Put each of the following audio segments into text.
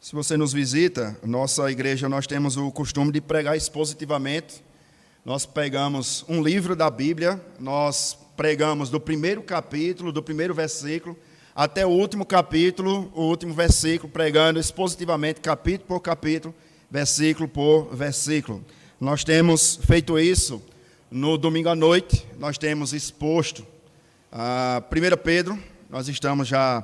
Se você nos visita, nossa igreja, nós temos o costume de pregar expositivamente. Nós pegamos um livro da Bíblia, nós pregamos do primeiro capítulo, do primeiro versículo, até o último capítulo, o último versículo, pregando expositivamente, capítulo por capítulo, versículo por versículo. Nós temos feito isso no domingo à noite, nós temos exposto a 1 Pedro, nós estamos já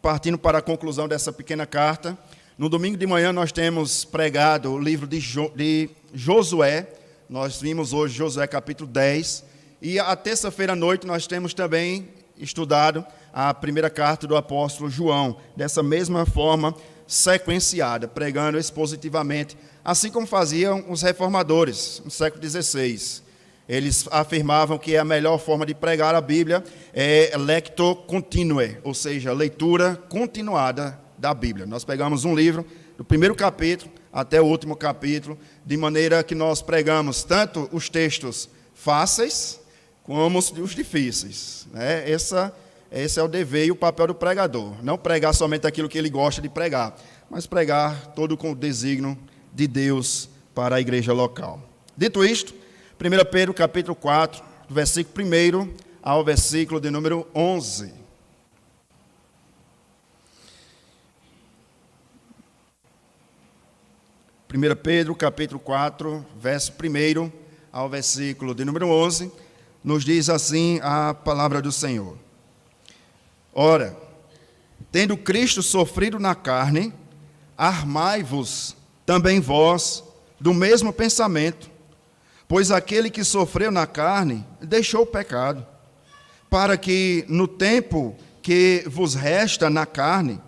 partindo para a conclusão dessa pequena carta. No domingo de manhã nós temos pregado o livro de Josué, nós vimos hoje Josué capítulo 10, e a terça-feira à noite nós temos também estudado a primeira carta do apóstolo João, dessa mesma forma sequenciada, pregando expositivamente, assim como faziam os reformadores no século XVI. Eles afirmavam que a melhor forma de pregar a Bíblia é lectio continue, ou seja, leitura continuada da Bíblia. Nós pegamos um livro, do primeiro capítulo até o último capítulo, de maneira que nós pregamos tanto os textos fáceis como os difíceis. Esse é o dever e o papel do pregador. Não pregar somente aquilo que ele gosta de pregar, mas pregar todo com o desígnio de Deus para a igreja local. Dito isto, 1 Pedro capítulo 4, do versículo 1 ao versículo de número 11. Primeira Pedro capítulo 4, verso 1 ao versículo de número 11, nos diz assim a palavra do Senhor. Ora, tendo Cristo sofrido na carne, armai-vos também vós do mesmo pensamento, pois aquele que sofreu na carne deixou o pecado, para que no tempo que vos resta na carne,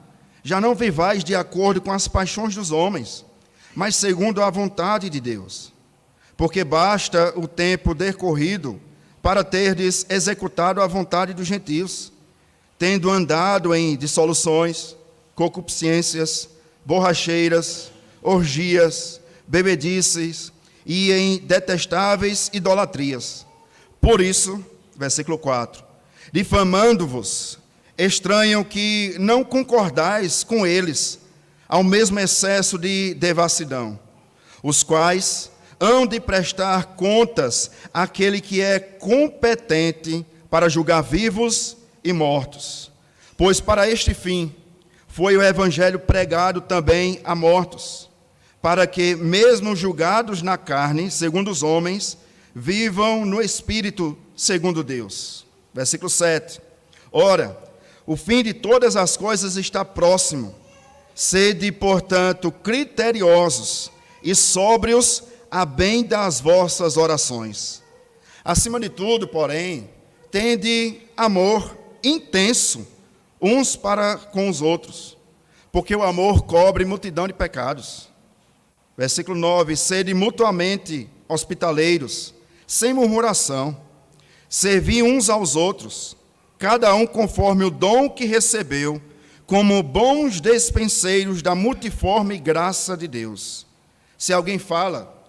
já não vivais de acordo com as paixões dos homens, mas segundo a vontade de Deus. Porque basta o tempo decorrido para terdes executado a vontade dos gentios, tendo andado em dissoluções, concupiscências, borracheiras, orgias, bebedices e em detestáveis idolatrias. Por isso, versículo 4, difamando-vos, estranham que não concordais com eles ao mesmo excesso de devassidão, os quais hão de prestar contas àquele que é competente para julgar vivos e mortos. Pois para este fim foi o evangelho pregado também a mortos, para que, mesmo julgados na carne, segundo os homens, vivam no espírito, segundo Deus. Versículo 7. Ora, o fim de todas as coisas está próximo. Sede, portanto, criteriosos e sóbrios a bem das vossas orações. Acima de tudo, porém, tende amor intenso uns para com os outros, porque o amor cobre multidão de pecados. Versículo 9, sede mutuamente hospitaleiros, sem murmuração, servi uns aos outros, cada um conforme o dom que recebeu, como bons despenseiros da multiforme graça de Deus. Se alguém fala,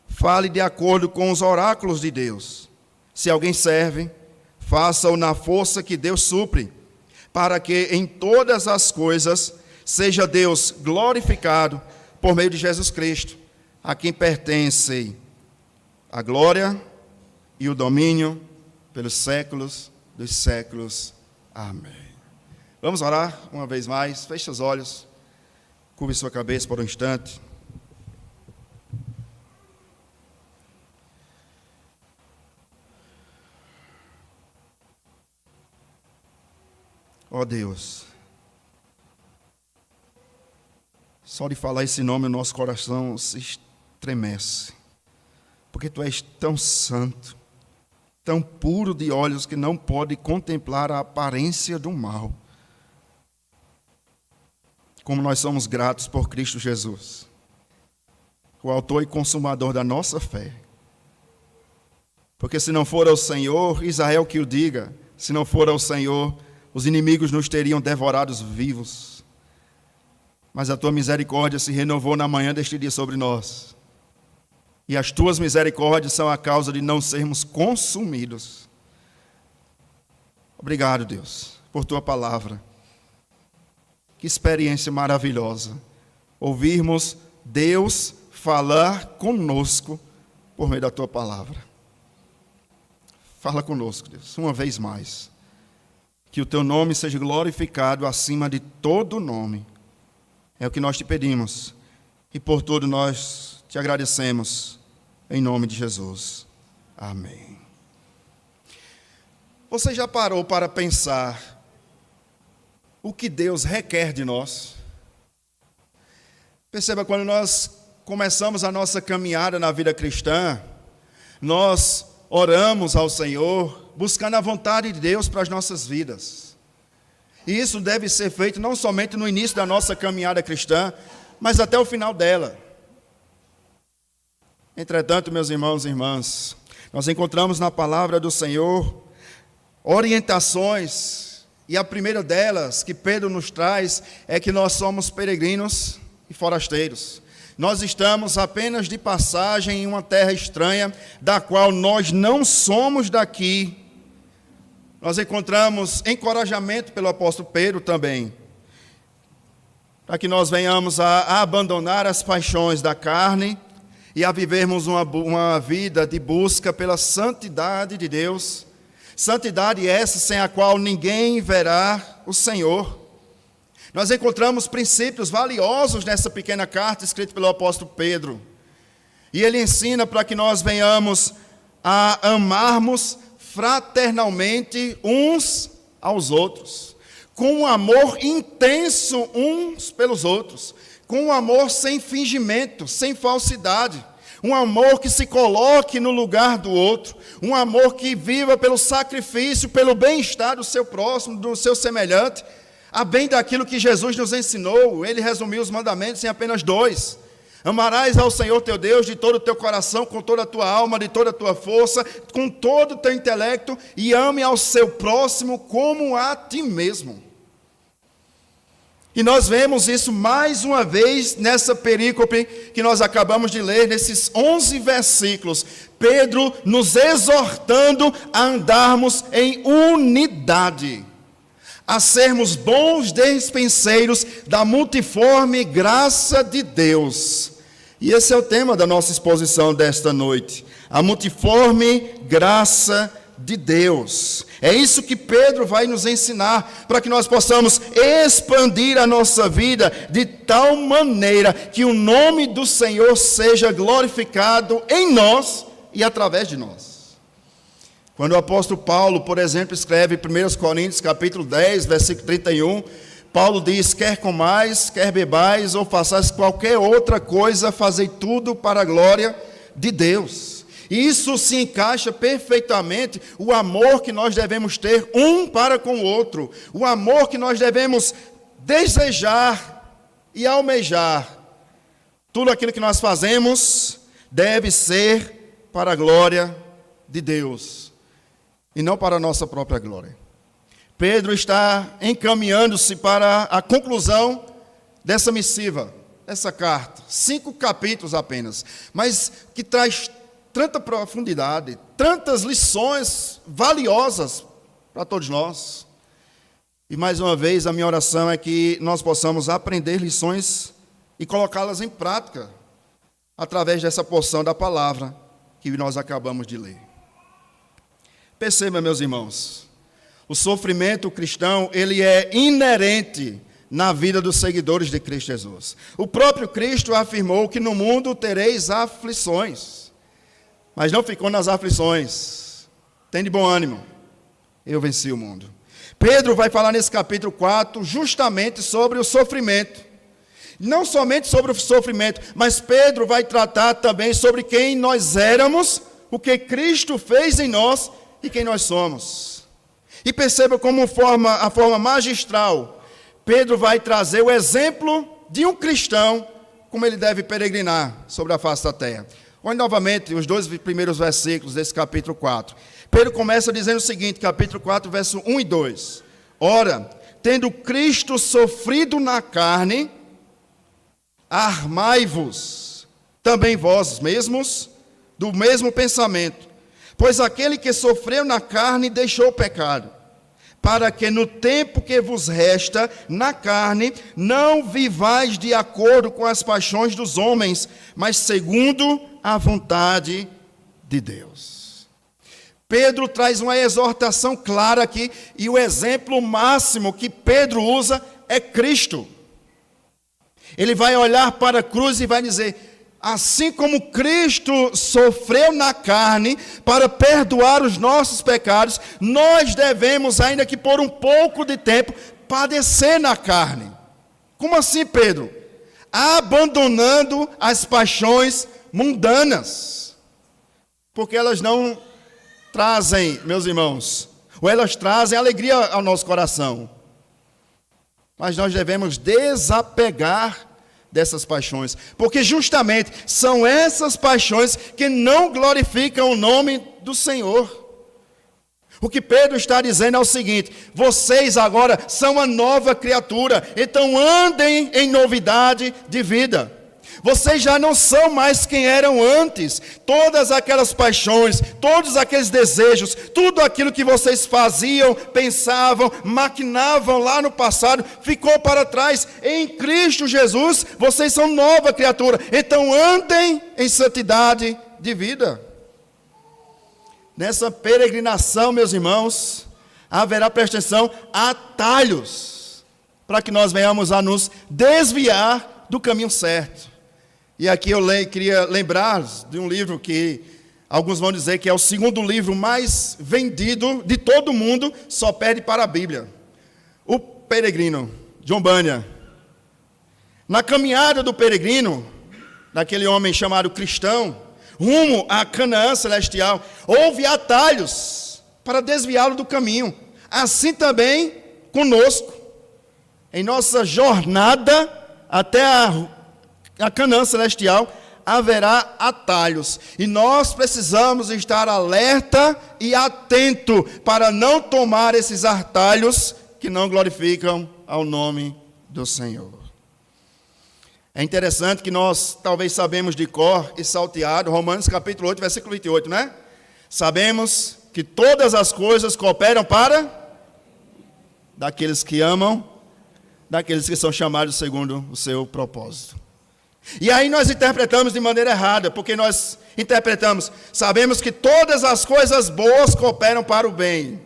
fale de acordo com os oráculos de Deus. Se alguém serve, faça-o na força que Deus supre, para que em todas as coisas seja Deus glorificado por meio de Jesus Cristo, a quem pertence a glória e o domínio pelos séculos dos séculos. Amém. Vamos orar uma vez mais. Feche os olhos, curve sua cabeça por um instante. Ó Deus, só de falar esse nome o nosso coração se estremece, porque Tu és tão santo, tão puro de olhos que não pode contemplar a aparência do mal. Como nós somos gratos por Cristo Jesus, o autor e consumador da nossa fé. Porque se não for ao Senhor, Israel que o diga, se não for ao Senhor, os inimigos nos teriam devorados vivos. Mas a Tua misericórdia se renovou na manhã deste dia sobre nós. E as Tuas misericórdias são a causa de não sermos consumidos. Obrigado, Deus, por Tua palavra. Que experiência maravilhosa ouvirmos Deus falar conosco por meio da tua palavra. Fala conosco, Deus, uma vez mais. Que o teu nome seja glorificado acima de todo nome. É o que nós te pedimos. E por tudo nós te agradecemos. Em nome de Jesus. Amém. Você já parou para pensar o que Deus requer de nós? Perceba, quando nós começamos a nossa caminhada na vida cristã, nós oramos ao Senhor, buscando a vontade de Deus para as nossas vidas. E isso deve ser feito não somente no início da nossa caminhada cristã, mas até o final dela. Entretanto, meus irmãos e irmãs, nós encontramos na palavra do Senhor orientações, e a primeira delas que Pedro nos traz é que nós somos peregrinos e forasteiros. Nós estamos apenas de passagem em uma terra estranha, da qual nós não somos daqui. Nós encontramos encorajamento pelo apóstolo Pedro também, para que nós venhamos a abandonar as paixões da carne e a vivermos uma vida de busca pela santidade de Deus, santidade essa sem a qual ninguém verá o Senhor. Nós encontramos princípios valiosos nessa pequena carta escrita pelo apóstolo Pedro. E ele ensina para que nós venhamos a amarmos fraternalmente uns aos outros, com um amor intenso uns pelos outros, com um amor sem fingimento, sem falsidade, um amor que se coloque no lugar do outro, um amor que viva pelo sacrifício, pelo bem-estar do seu próximo, do seu semelhante, a bem daquilo que Jesus nos ensinou. Ele resumiu os mandamentos em apenas 2. Amarás ao Senhor teu Deus de todo o teu coração, com toda a tua alma, de toda a tua força, com todo o teu intelecto, e ame ao seu próximo como a ti mesmo. E nós vemos isso mais uma vez nessa perícope que nós acabamos de ler, nesses 11 versículos. Pedro nos exortando a andarmos em unidade, a sermos bons despenseiros da multiforme graça de Deus. E esse é o tema da nossa exposição desta noite, a multiforme graça de Deus. É isso que Pedro vai nos ensinar, para que nós possamos expandir a nossa vida de tal maneira que o nome do Senhor seja glorificado em nós e através de nós. Quando o apóstolo Paulo, por exemplo, escreve em 1 Coríntios capítulo 10, versículo 31, Paulo diz: quer comais, quer bebais, ou façais qualquer outra coisa, fazei tudo para a glória de Deus. E isso se encaixa perfeitamente o amor que nós devemos ter um para com o outro, o amor que nós devemos desejar e almejar. Tudo aquilo que nós fazemos deve ser para a glória de Deus e não para a nossa própria glória. Pedro está encaminhando-se para a conclusão dessa missiva, dessa carta. 5 capítulos apenas, mas que traz tanta profundidade, tantas lições valiosas para todos nós. E mais uma vez a minha oração é que nós possamos aprender lições e colocá-las em prática através dessa porção da palavra que nós acabamos de ler. Perceba, meus irmãos, o sofrimento cristão, ele é inerente na vida dos seguidores de Cristo Jesus. O próprio Cristo afirmou que no mundo tereis aflições, mas não ficou nas aflições. Tem de bom ânimo, eu venci o mundo. Pedro vai falar nesse capítulo 4 justamente sobre o sofrimento. Não somente sobre o sofrimento, mas Pedro vai tratar também sobre quem nós éramos, o que Cristo fez em nós e quem nós somos. E perceba como a forma magistral, Pedro vai trazer o exemplo de um cristão, como ele deve peregrinar sobre a face da terra. Olhe novamente os 2 primeiros versículos desse capítulo 4. Pedro começa dizendo o seguinte, capítulo 4, verso 1 e 2. Ora, tendo Cristo sofrido na carne, armai-vos também vós mesmos do mesmo pensamento. Pois aquele que sofreu na carne deixou o pecado, para que no tempo que vos resta na carne, não vivais de acordo com as paixões dos homens, mas segundo a vontade de Deus. Pedro traz uma exortação clara aqui, e o exemplo máximo que Pedro usa é Cristo. Ele vai olhar para a cruz e vai dizer: assim como Cristo sofreu na carne para perdoar os nossos pecados, nós devemos, ainda que por um pouco de tempo, padecer na carne. Como assim, Pedro? Abandonando as paixões mundanas, porque elas não trazem, meus irmãos, ou elas trazem alegria ao nosso coração, mas nós devemos desapegar dessas paixões, porque justamente são essas paixões que não glorificam o nome do Senhor. O que Pedro está dizendo é o seguinte: vocês agora são uma nova criatura, então andem em novidade de vida. Vocês já não são mais quem eram antes. Todas aquelas paixões, todos aqueles desejos, tudo aquilo que vocês faziam, pensavam, maquinavam lá no passado, ficou para trás. Em Cristo Jesus, vocês são nova criatura. Então andem em santidade de vida. Nessa peregrinação, meus irmãos, haverá, presta atenção, atalhos, para que nós venhamos a nos desviar do caminho certo. E aqui eu queria lembrar de um livro que alguns vão dizer que é o segundo livro mais vendido de todo o mundo, só perde para a Bíblia. O Peregrino, John Bunyan. Na caminhada do peregrino, daquele homem chamado cristão, rumo à Canaã celestial, houve atalhos para desviá-lo do caminho. Assim também conosco, em nossa jornada até a Canaã celestial, haverá atalhos, e nós precisamos estar alerta e atento para não tomar esses atalhos que não glorificam ao nome do Senhor. É interessante que nós talvez sabemos de cor e salteado Romanos capítulo 8, versículo 28, né? Sabemos que todas as coisas cooperam para daqueles que amam, daqueles que são chamados segundo o seu propósito. E aí nós interpretamos de maneira errada, porque nós interpretamos, sabemos que todas as coisas boas cooperam para o bem.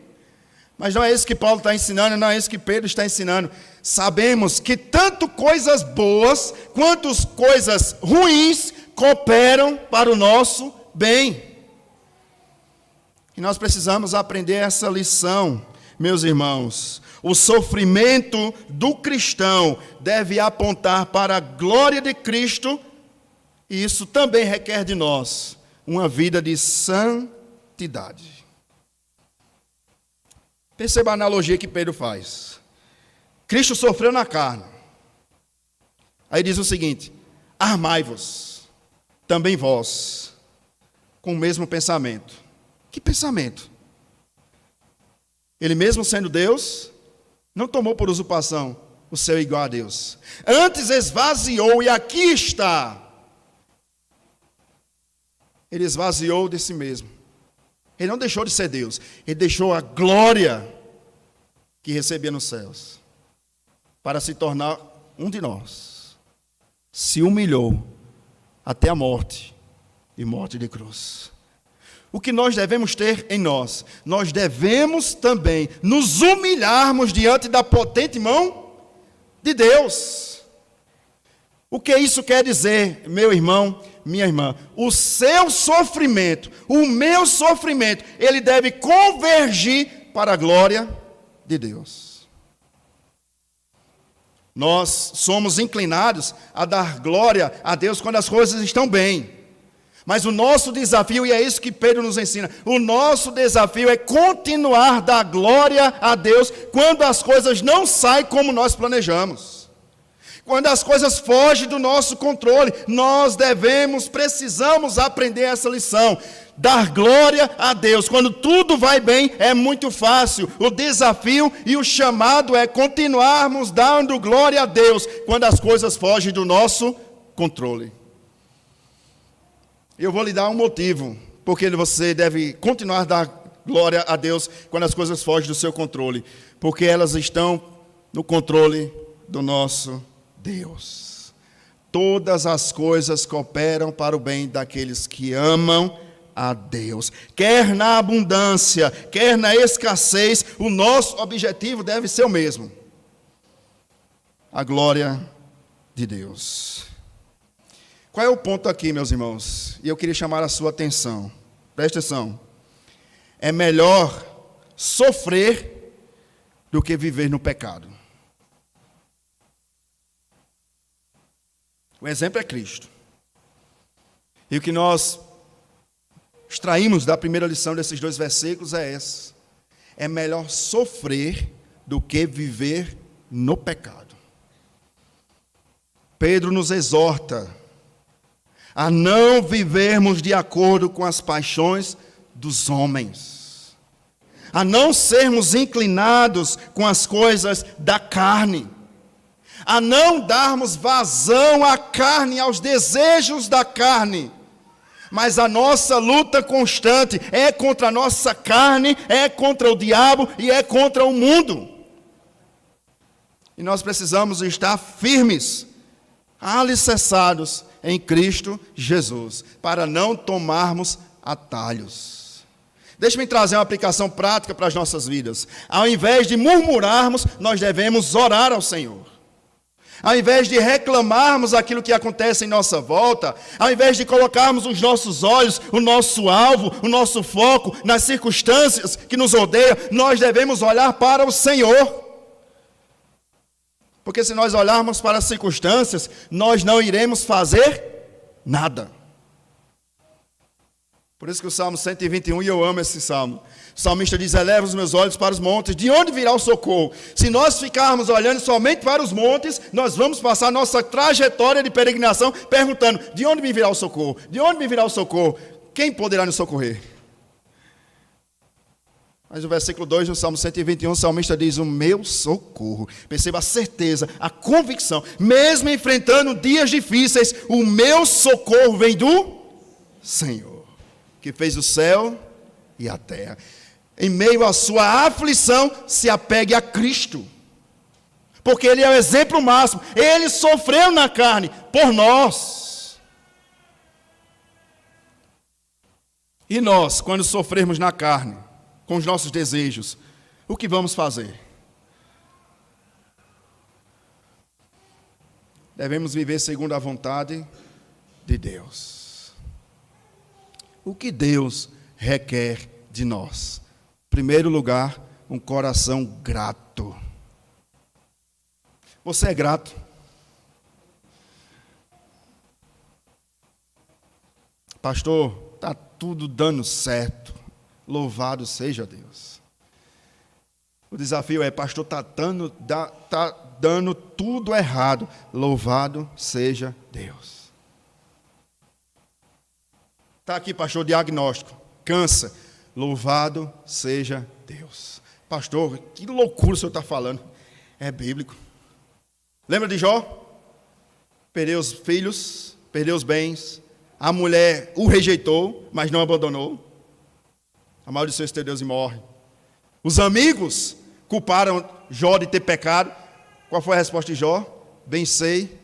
Mas não é isso que Paulo está ensinando, não é isso que Pedro está ensinando. Sabemos que tanto coisas boas, quanto coisas ruins cooperam para o nosso bem. E nós precisamos aprender essa lição, meus irmãos. O sofrimento do cristão deve apontar para a glória de Cristo, e isso também requer de nós uma vida de santidade. Perceba a analogia que Pedro faz. Cristo sofreu na carne. Aí diz o seguinte: armai-vos, também vós, com o mesmo pensamento. Que pensamento? Ele mesmo sendo Deus, não tomou por usurpação o seu igual a Deus. Antes esvaziou, e aqui está. Ele esvaziou de si mesmo. Ele não deixou de ser Deus. Ele deixou a glória que recebia nos céus para se tornar um de nós. Se humilhou até a morte, e morte de cruz. O que nós devemos ter em nós? Nós devemos também nos humilharmos diante da potente mão de Deus. O que isso quer dizer, meu irmão, minha irmã? O seu sofrimento, o meu sofrimento, ele deve convergir para a glória de Deus. Nós somos inclinados a dar glória a Deus quando as coisas estão bem. Mas o nosso desafio, e é isso que Pedro nos ensina, o nosso desafio é continuar a dar glória a Deus quando as coisas não saem como nós planejamos. Quando as coisas fogem do nosso controle, nós precisamos aprender essa lição. Dar glória a Deus. Quando tudo vai bem, é muito fácil. O desafio e o chamado é continuarmos dando glória a Deus quando as coisas fogem do nosso controle. Eu vou lhe dar um motivo, porque você deve continuar a dar glória a Deus quando as coisas fogem do seu controle, porque elas estão no controle do nosso Deus. Todas as coisas cooperam para o bem daqueles que amam a Deus. Quer na abundância, quer na escassez, o nosso objetivo deve ser o mesmo: a glória de Deus. Qual é o ponto aqui, meus irmãos? E eu queria chamar a sua atenção. Preste atenção. É melhor sofrer do que viver no pecado. O exemplo é Cristo. E o que nós extraímos da primeira lição desses 2 versículos é esse: é melhor sofrer do que viver no pecado. Pedro nos exorta a não vivermos de acordo com as paixões dos homens, a não sermos inclinados com as coisas da carne, a não darmos vazão à carne, aos desejos da carne. Mas a nossa luta constante é contra a nossa carne, é contra o diabo e é contra o mundo. E nós precisamos estar firmes, alicerçados em Cristo Jesus, para não tomarmos atalhos. Deixe-me trazer uma aplicação prática para as nossas vidas. Ao invés de murmurarmos, nós devemos orar ao Senhor. Ao invés de reclamarmos aquilo que acontece em nossa volta, ao invés de colocarmos os nossos olhos, o nosso alvo, o nosso foco nas circunstâncias que nos rodeiam, nós devemos olhar para o Senhor. Porque se nós olharmos para as circunstâncias, nós não iremos fazer nada. Por isso que o Salmo 121, e eu amo esse salmo, o salmista diz: eleva os meus olhos para os montes, de onde virá o socorro? Se nós ficarmos olhando somente para os montes, nós vamos passar nossa trajetória de peregrinação perguntando: de onde me virá o socorro? De onde me virá o socorro? Quem poderá nos socorrer? Mas no versículo 2 do Salmo 121, o salmista diz: o meu socorro. Perceba a certeza, a convicção, mesmo enfrentando dias difíceis, o meu socorro vem do Senhor, que fez o céu e a terra. Em meio à sua aflição, se apegue a Cristo, porque Ele é o exemplo máximo. Ele sofreu na carne por nós. E nós, quando sofrermos na carne, com os nossos desejos, o que vamos fazer? Devemos viver segundo a vontade de Deus. O que Deus requer de nós? Em primeiro lugar, um coração grato. Você é grato? Pastor, está tudo dando certo. Louvado seja Deus. O desafio é: pastor, está dando tudo errado. Louvado seja Deus. Está aqui, pastor, diagnóstico: câncer. Louvado seja Deus. Pastor, que loucura o senhor está falando. É bíblico. Lembra de Jó? Perdeu os filhos, perdeu os bens. A mulher o rejeitou, mas não abandonou. Amaldiçoa esse teu Deus e morre. Os amigos culparam Jó de ter pecado. Qual foi a resposta de Jó? Bem sei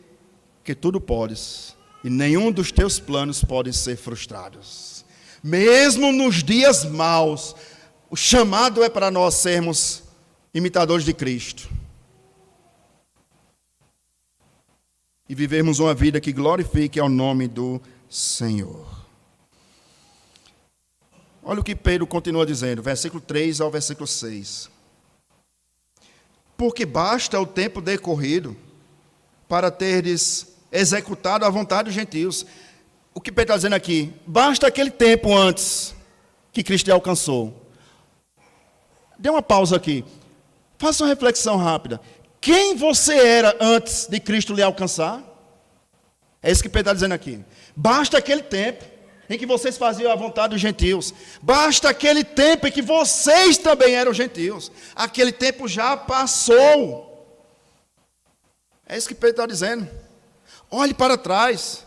que tudo podes, e nenhum dos teus planos podem ser frustrados. Mesmo nos dias maus, o chamado é para nós sermos imitadores de Cristo. E vivermos uma vida que glorifique ao nome do Senhor. Olha o que Pedro continua dizendo, versículo 3 ao versículo 6. Porque basta o tempo decorrido para teres executado a vontade dos gentios. O que Pedro está dizendo aqui? Basta aquele tempo antes que Cristo lhe alcançou. Dê uma pausa aqui. Faça uma reflexão rápida. Quem você era antes de Cristo lhe alcançar? É isso que Pedro está dizendo aqui. Basta aquele tempo em que vocês faziam a vontade dos gentios. Basta aquele tempo em que vocês também eram gentios. Aquele tempo já passou. É isso que Pedro está dizendo. Olhe para trás.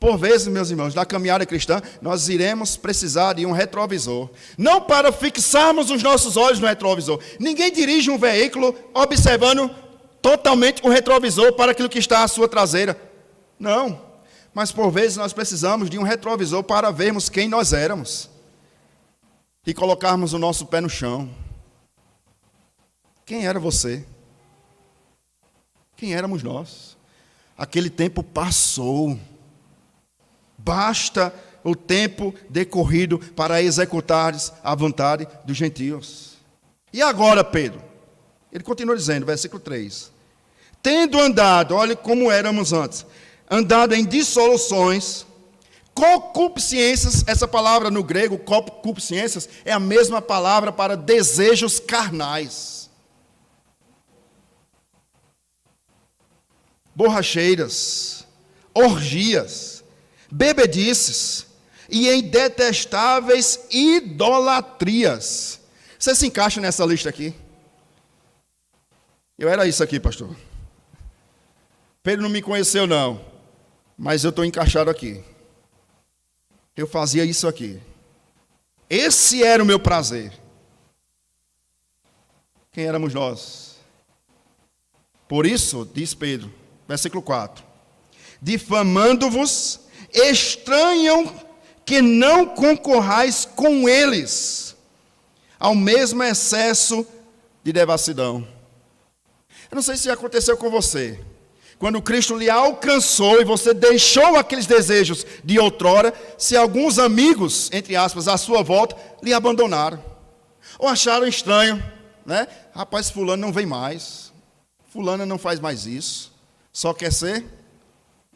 Por vezes, meus irmãos, na caminhada cristã, nós iremos precisar de um retrovisor. Não para fixarmos os nossos olhos no retrovisor. Ninguém dirige um veículo observando totalmente o retrovisor para aquilo que está à sua traseira. Não. Mas por vezes nós precisamos de um retrovisor para vermos quem nós éramos. E colocarmos o nosso pé no chão. Quem era você? Quem éramos nós? Aquele tempo passou. Basta o tempo decorrido para executares a vontade dos gentios. E agora, Pedro? Ele continua dizendo, versículo 3. Tendo andado, olha como éramos antes, andado em dissoluções, concupiscências, essa palavra no grego, concupiscências, é a mesma palavra para desejos carnais. Borracheiras, orgias, bebedices e em detestáveis idolatrias. Você se encaixa nessa lista aqui? Eu era isso aqui, pastor. Pedro não me conheceu não, mas eu estou encaixado aqui. Eu fazia isso aqui. Esse era o meu prazer. Quem éramos nós? Por isso, diz Pedro, versículo 4. Difamando-vos, estranham que não concorrais com eles ao mesmo excesso de devassidão. Eu não sei se aconteceu com você. Quando Cristo lhe alcançou e você deixou aqueles desejos de outrora, se alguns amigos, entre aspas, à sua volta, lhe abandonaram. Ou acharam estranho, né? Rapaz, fulano não vem mais. Fulana não faz mais isso. Só quer ser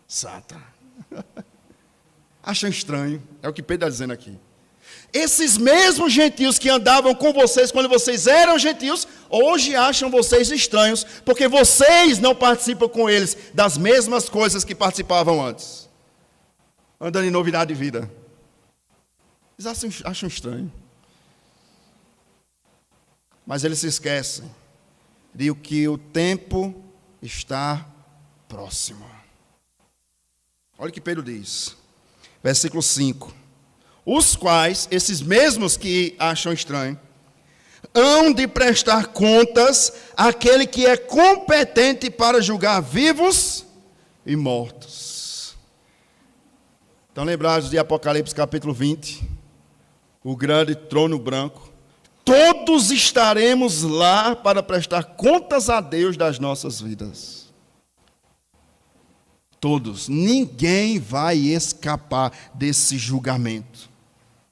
santa. Acham estranho. É o que Pedro está dizendo aqui. Esses mesmos gentios que andavam com vocês quando vocês eram gentios, hoje acham vocês estranhos, porque vocês não participam com eles das mesmas coisas que participavam antes. Andando em novidade de vida. Eles acham estranho. Mas eles se esquecem de que o tempo está próximo. Olha o que Pedro diz. Versículo 5. Os quais, esses mesmos que acham estranho, hão de prestar contas àquele que é competente para julgar vivos e mortos. Estão lembrados de Apocalipse capítulo 20? O grande trono branco. Todos estaremos lá para prestar contas a Deus das nossas vidas. Todos. Ninguém vai escapar desse julgamento.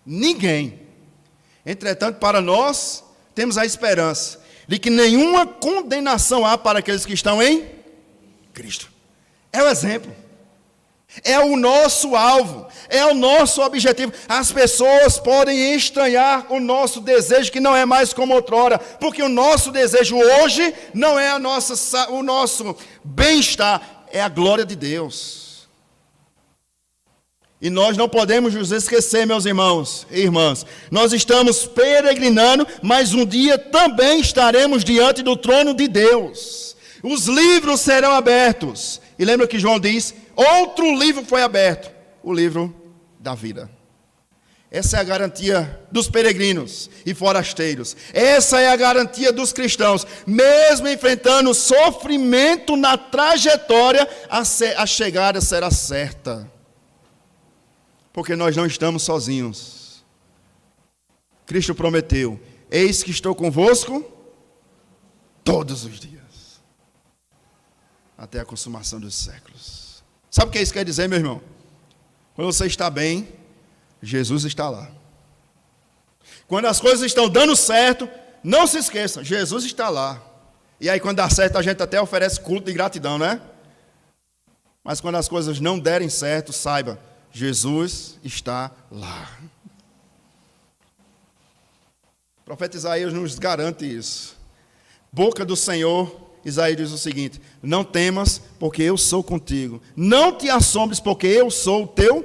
Ninguém. Entretanto, para nós, temos a esperança de que nenhuma condenação há para aqueles que estão em Cristo. É o exemplo. É o nosso alvo. É o nosso objetivo. As pessoas podem estranhar o nosso desejo, que não é mais como outrora, porque o nosso desejo hoje não é o nosso bem-estar, é a glória de Deus. E nós não podemos nos esquecer, meus irmãos e irmãs. Nós estamos peregrinando, mas um dia também estaremos diante do trono de Deus. Os livros serão abertos. E lembra que João diz, outro livro foi aberto. O livro da vida. Essa é a garantia dos peregrinos e forasteiros. Essa é a garantia dos cristãos. Mesmo enfrentando sofrimento na trajetória, a chegada será certa. Porque nós não estamos sozinhos. Cristo prometeu, eis que estou convosco todos os dias. Até a consumação dos séculos. Sabe o que isso quer dizer, meu irmão? Quando você está bem, Jesus está lá. Quando as coisas estão dando certo, não se esqueçam, Jesus está lá. E aí quando dá certo, a gente até oferece culto de gratidão, né? Mas quando as coisas não derem certo, saiba, Jesus está lá. O profeta Isaías nos garante isso. Boca do Senhor, Isaías diz o seguinte: não temas, porque eu sou contigo. Não te assombres, porque eu sou o teu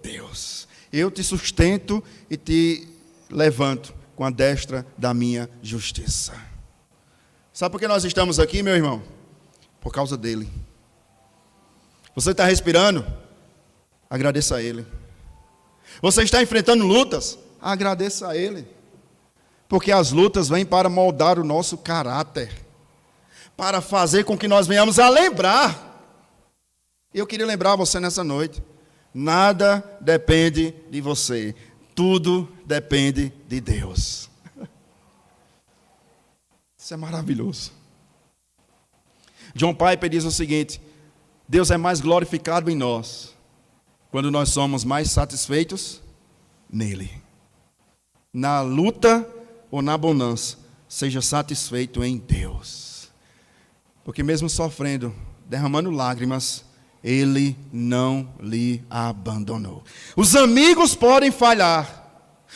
Deus. Eu te sustento e te levanto com a destra da minha justiça. Sabe por que nós estamos aqui, meu irmão? Por causa dele. Você está respirando? Agradeça a Ele. Você está enfrentando lutas? Agradeça a Ele. Porque as lutas vêm para moldar o nosso caráter, para fazer com que nós venhamos a lembrar. Eu queria lembrar você nessa noite. Nada depende de você. Tudo depende de Deus. Isso é maravilhoso. John Piper diz o seguinte: Deus é mais glorificado em nós quando nós somos mais satisfeitos nele. Na luta ou na bonança, seja satisfeito em Deus. Porque mesmo sofrendo, derramando lágrimas, Ele não lhe abandonou. Os amigos podem falhar.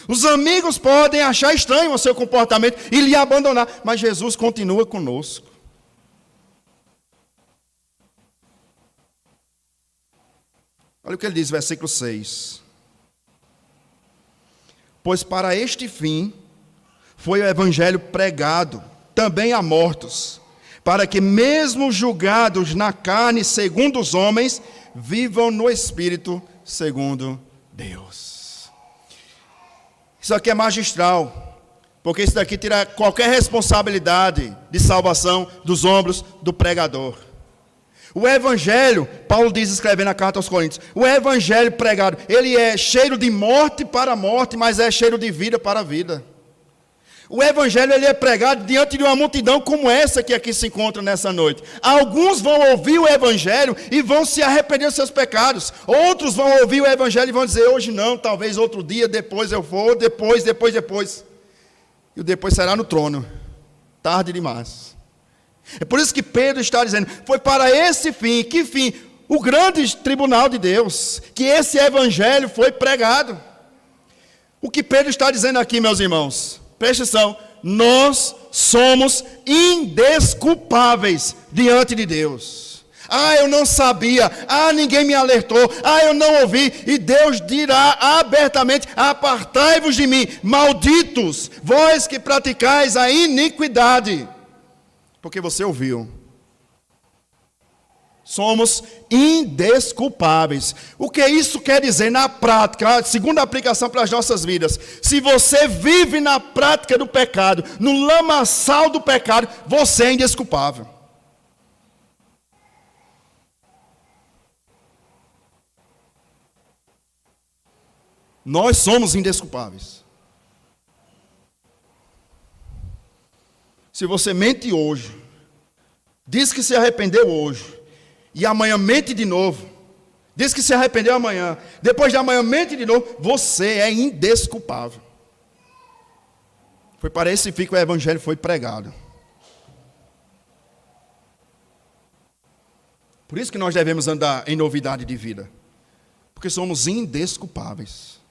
Os amigos podem achar estranho o seu comportamento e lhe abandonar. Mas Jesus continua conosco. Olha o que ele diz, versículo 6. Pois para este fim foi o evangelho pregado também a mortos, para que mesmo julgados na carne segundo os homens, vivam no Espírito segundo Deus. Isso aqui é magistral, porque isso daqui tira qualquer responsabilidade de salvação dos ombros do pregador. O evangelho, Paulo diz escrevendo a carta aos Coríntios, o evangelho pregado, ele é cheiro de morte para a morte, mas é cheiro de vida para a vida. O evangelho ele é pregado diante de uma multidão como essa que aqui se encontra nessa noite. Alguns vão ouvir o evangelho e vão se arrepender dos seus pecados. Outros vão ouvir o evangelho e vão dizer, hoje não, talvez outro dia, depois eu vou, depois. E o depois será no trono. Tarde demais. É por isso que Pedro está dizendo, foi para esse fim, que fim? O grande tribunal de Deus, que esse evangelho foi pregado. O que Pedro está dizendo aqui, meus irmãos, preste atenção, nós somos indesculpáveis diante de Deus. Ah, eu não sabia, ninguém me alertou, eu não ouvi, e Deus dirá abertamente, apartai-vos de mim, malditos, vós que praticais a iniquidade. Porque você ouviu. Somos indesculpáveis. O que isso quer dizer na prática? A segunda aplicação para as nossas vidas. Se você vive na prática do pecado, no lamaçal do pecado, você é indesculpável. Nós somos indesculpáveis. Se você mente hoje, diz que se arrependeu hoje, e amanhã mente de novo, diz que se arrependeu amanhã, depois de amanhã mente de novo, você é indesculpável. Foi para esse fim que o evangelho foi pregado. Por isso que nós devemos andar em novidade de vida, porque somos indesculpáveis.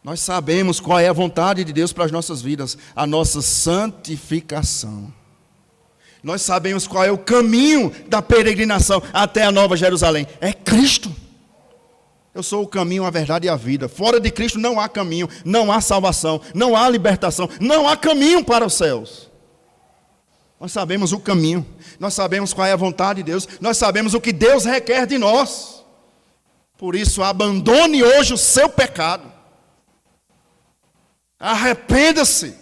Nós sabemos qual é a vontade de Deus para as nossas vidas, a nossa santificação. Nós sabemos qual é o caminho da peregrinação até a Nova Jerusalém. É Cristo. Eu sou o caminho, a verdade e a vida. Fora de Cristo não há caminho, não há salvação, não há libertação, não há caminho para os céus. Nós sabemos o caminho, nós sabemos qual é a vontade de Deus, nós sabemos o que Deus requer de nós. Por isso, abandone hoje o seu pecado. Arrependa-se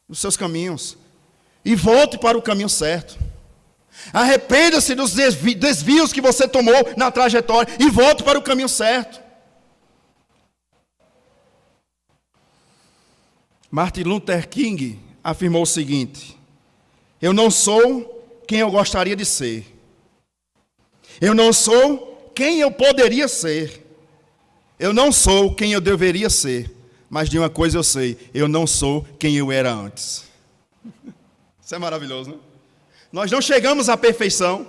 dos seus caminhos e volte para o caminho certo. Arrependa-se dos desvios que você tomou na trajetória e volte para o caminho certo. Martin Luther King afirmou o seguinte: eu não sou quem eu gostaria de ser. Eu não sou quem eu poderia ser. Eu não sou quem eu deveria ser, mas de uma coisa eu sei, eu não sou quem eu era antes. Isso é maravilhoso, né? Nós não chegamos à perfeição,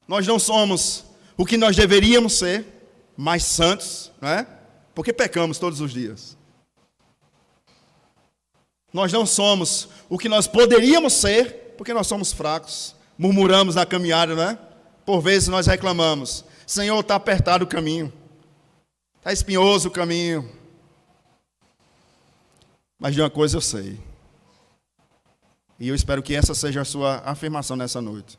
nós não somos o que nós deveríamos ser, mais santos, não é? Porque pecamos todos os dias. Nós não somos o que nós poderíamos ser, porque nós somos fracos, murmuramos na caminhada, não é? Por vezes nós reclamamos, Senhor, está apertado o caminho, está espinhoso o caminho. Mas de uma coisa eu sei, e eu espero que essa seja a sua afirmação nessa noite: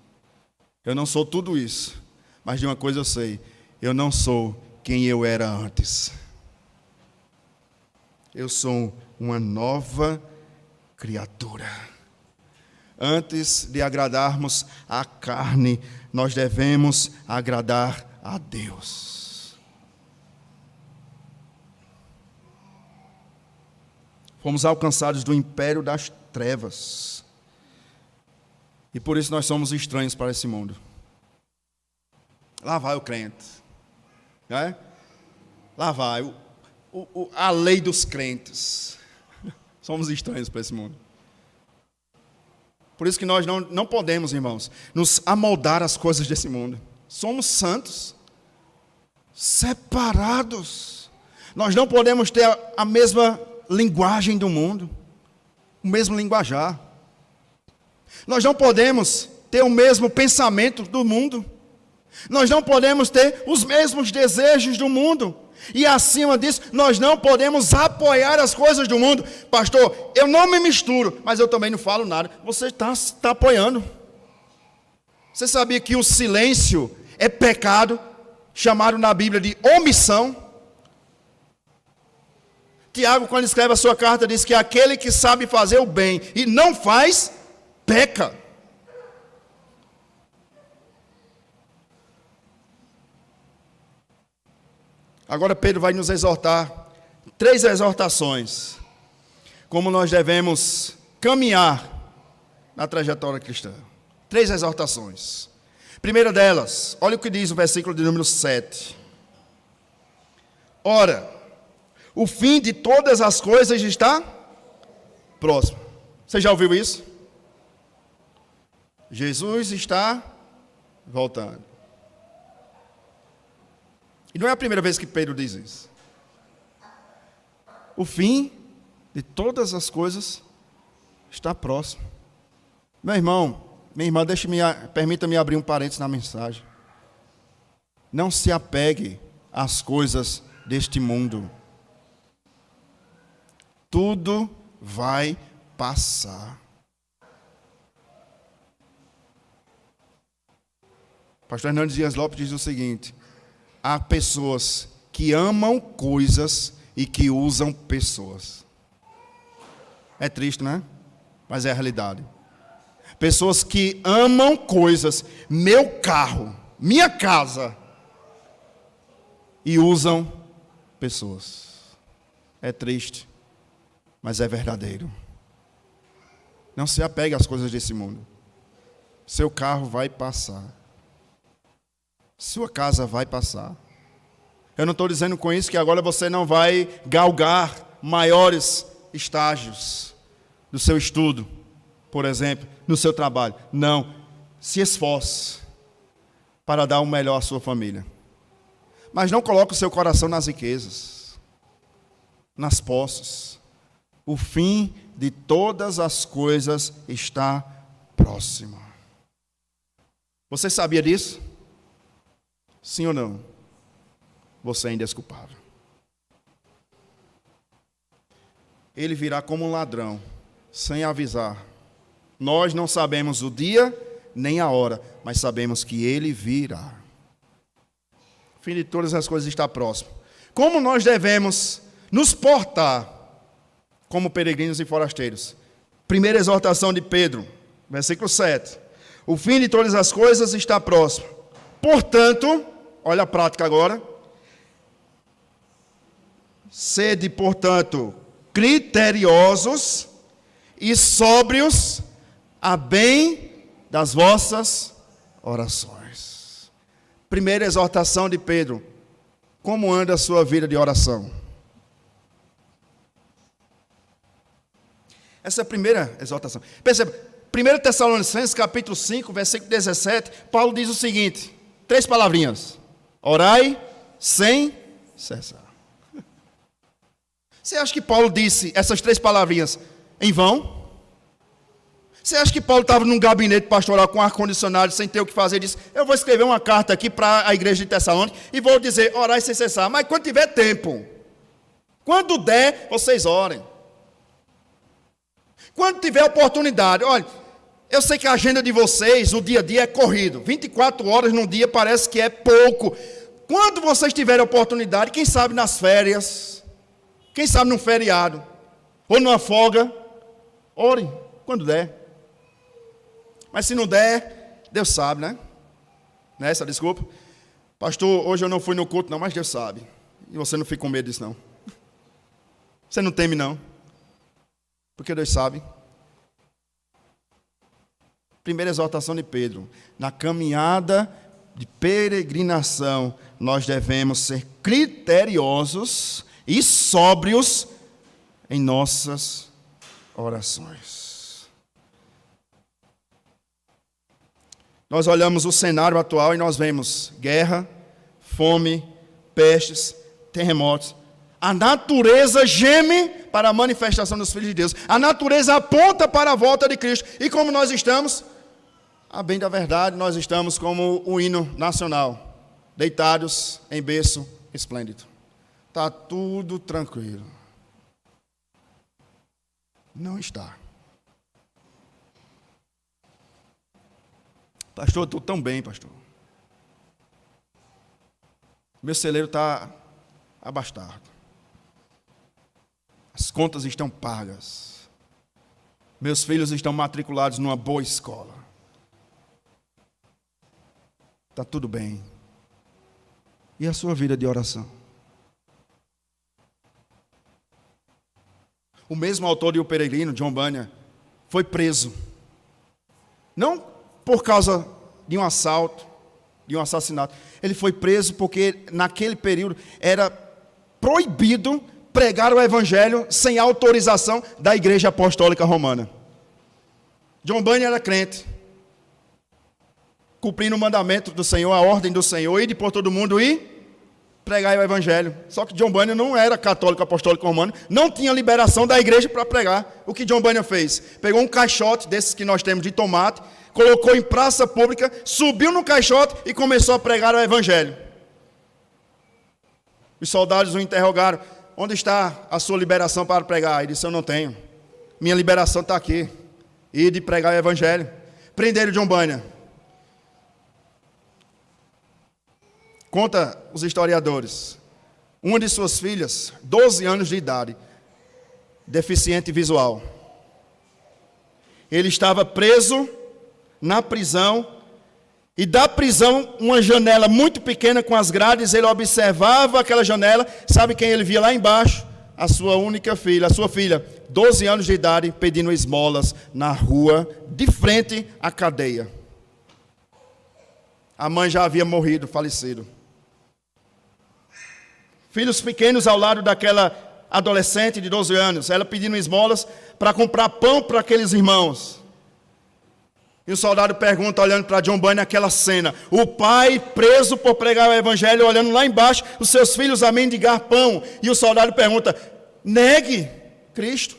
eu não sou tudo isso, Mas de uma coisa eu sei, eu não sou quem eu era antes. Eu sou uma nova criatura. Antes de agradarmos a carne, nós devemos agradar a Deus. Fomos alcançados do império das trevas. E por isso nós somos estranhos para esse mundo. Lá vai o crente. Né? Lá vai a lei dos crentes. Somos estranhos para esse mundo. Por isso que nós não podemos, irmãos, nos amoldar às coisas desse mundo. Somos santos, separados. Nós não podemos ter a mesma linguagem do mundo, o mesmo linguajar. Nós não podemos ter o mesmo pensamento do mundo. Nós não podemos ter os mesmos desejos do mundo. E acima disso, nós não podemos apoiar as coisas do mundo. Pastor, eu não me misturo, mas eu também não falo nada. Você está apoiando. Você sabia que o silêncio é pecado, chamado na Bíblia de omissão? Tiago, quando escreve a sua carta, diz que aquele que sabe fazer o bem e não faz, peca. Agora Pedro vai nos exortar, 3 exortações, como nós devemos caminhar na trajetória cristã. 3 exortações. Primeira delas, olha o que diz o versículo de número 7. Ora, o fim de todas as coisas está próximo. Você já ouviu isso? Jesus está voltando. E não é a primeira vez que Pedro diz isso. O fim de todas as coisas está próximo. Meu irmão, minha irmã, permita-me abrir um parênteses na mensagem. Não se apegue às coisas deste mundo. Tudo vai passar. Pastor Hernandes Dias Lopes diz o seguinte: há pessoas que amam coisas e que usam pessoas. É triste, né? Mas é a realidade. Pessoas que amam coisas, meu carro, minha casa, e usam pessoas. É triste, mas é verdadeiro. Não se apegue às coisas desse mundo. Seu carro vai passar. Sua casa vai passar. Eu não estou dizendo com isso que agora você não vai galgar maiores estágios do seu estudo, por exemplo, no seu trabalho. Não. Se esforce para dar o melhor à sua família. Mas não coloque o seu coração nas riquezas, nas posses. O fim de todas as coisas está próximo. Você sabia disso? Sim ou não? Você é indesculpável. Ele virá como um ladrão, sem avisar. Nós não sabemos o dia nem a hora, mas sabemos que ele virá. O fim de todas as coisas está próximo. Como nós devemos nos portar como peregrinos e forasteiros? Primeira exortação de Pedro, versículo 7. O fim de todas as coisas está próximo. Portanto, olha a prática agora. Sede, portanto, criteriosos e sóbrios a bem das vossas orações. Primeira exortação de Pedro. Como anda a sua vida de oração? Essa é a primeira exortação. Perceba, 1 Tessalonicenses, capítulo 5, versículo 17, Paulo diz o seguinte, 3 palavrinhas. Orai sem cessar. Você acha que Paulo disse essas 3 palavrinhas em vão? Você acha que Paulo estava num gabinete pastoral com ar-condicionado, sem ter o que fazer, e disse, eu vou escrever uma carta aqui para a igreja de Tessalônica e vou dizer, orai sem cessar, mas quando tiver tempo, quando der, vocês orem. Quando tiver oportunidade, olha, Eu sei que a agenda de vocês, o dia a dia é corrido. 24 horas num dia parece que é pouco. Quando vocês tiverem oportunidade, quem sabe nas férias, quem sabe num feriado, ou numa folga, orem quando der. Mas se não der, Deus sabe, né? Nessa, desculpa. Pastor, hoje eu não fui no culto não, mas Deus sabe. E você não fica com medo disso não. Você não teme não. Porque Deus sabe. Primeira exortação de Pedro. Na caminhada de peregrinação, nós devemos ser criteriosos e sóbrios em nossas orações. Nós olhamos o cenário atual e nós vemos guerra, fome, pestes, terremotos. A natureza geme para a manifestação dos filhos de Deus. A natureza aponta para a volta de Cristo. E como nós estamos? A bem da verdade, nós estamos como o hino nacional, deitados em berço esplêndido. Está tudo tranquilo. Não está. Pastor, eu estou tão bem, pastor. Meu celeiro está abastado. As contas estão pagas. Meus filhos estão matriculados numa boa escola. Está tudo bem. E a sua vida de oração? O mesmo autor de O Peregrino, John Bunyan, foi preso. Não por causa de um assalto, de um assassinato. Ele foi preso porque naquele período era proibido pregar o evangelho sem autorização da Igreja Apostólica Romana. John Bunyan era crente, cumprindo o mandamento do Senhor, a ordem do Senhor, ir por todo mundo e pregar o evangelho. Só que John Bunyan não era católico apostólico romano, não tinha liberação da igreja para pregar. O que John Bunyan fez? Pegou um caixote desses que nós temos de tomate, colocou em praça pública, subiu no caixote e começou a pregar o evangelho. Os soldados o interrogaram: onde está a sua liberação para pregar? Ele disse: eu não tenho. Minha liberação está aqui. Ir de pregar o evangelho. Prenderam John Bunyan. Conta os historiadores. Uma de suas filhas, 12 anos de idade, deficiente visual. Ele estava preso na prisão. E da prisão, uma janela muito pequena com as grades, ele observava aquela janela. Sabe quem ele via lá embaixo? A sua única filha, a sua filha, 12 anos de idade, pedindo esmolas na rua, de frente à cadeia. A mãe já havia morrido, falecido. Filhos pequenos ao lado daquela adolescente de 12 anos, ela pedindo esmolas para comprar pão para aqueles irmãos. E o soldado pergunta, olhando para John Bunyan, aquela cena: o pai preso por pregar o evangelho, olhando lá embaixo, os seus filhos a mendigar pão. E o soldado pergunta: negue Cristo,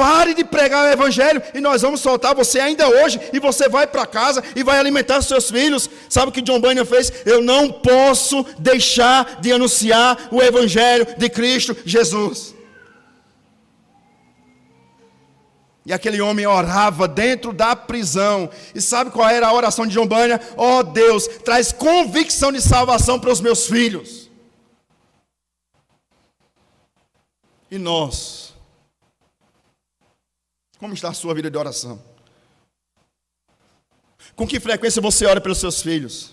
pare de pregar o evangelho e nós vamos soltar você ainda hoje. E você vai para casa e vai alimentar os seus filhos. Sabe o que John Bunyan fez? Eu não posso deixar de anunciar o evangelho de Cristo Jesus. E aquele homem orava dentro da prisão. E sabe qual era a oração de John Bunyan? Oh Deus, traz convicção de salvação para os meus filhos. E nós? Como está a sua vida de oração? Com que frequência você ora pelos seus filhos?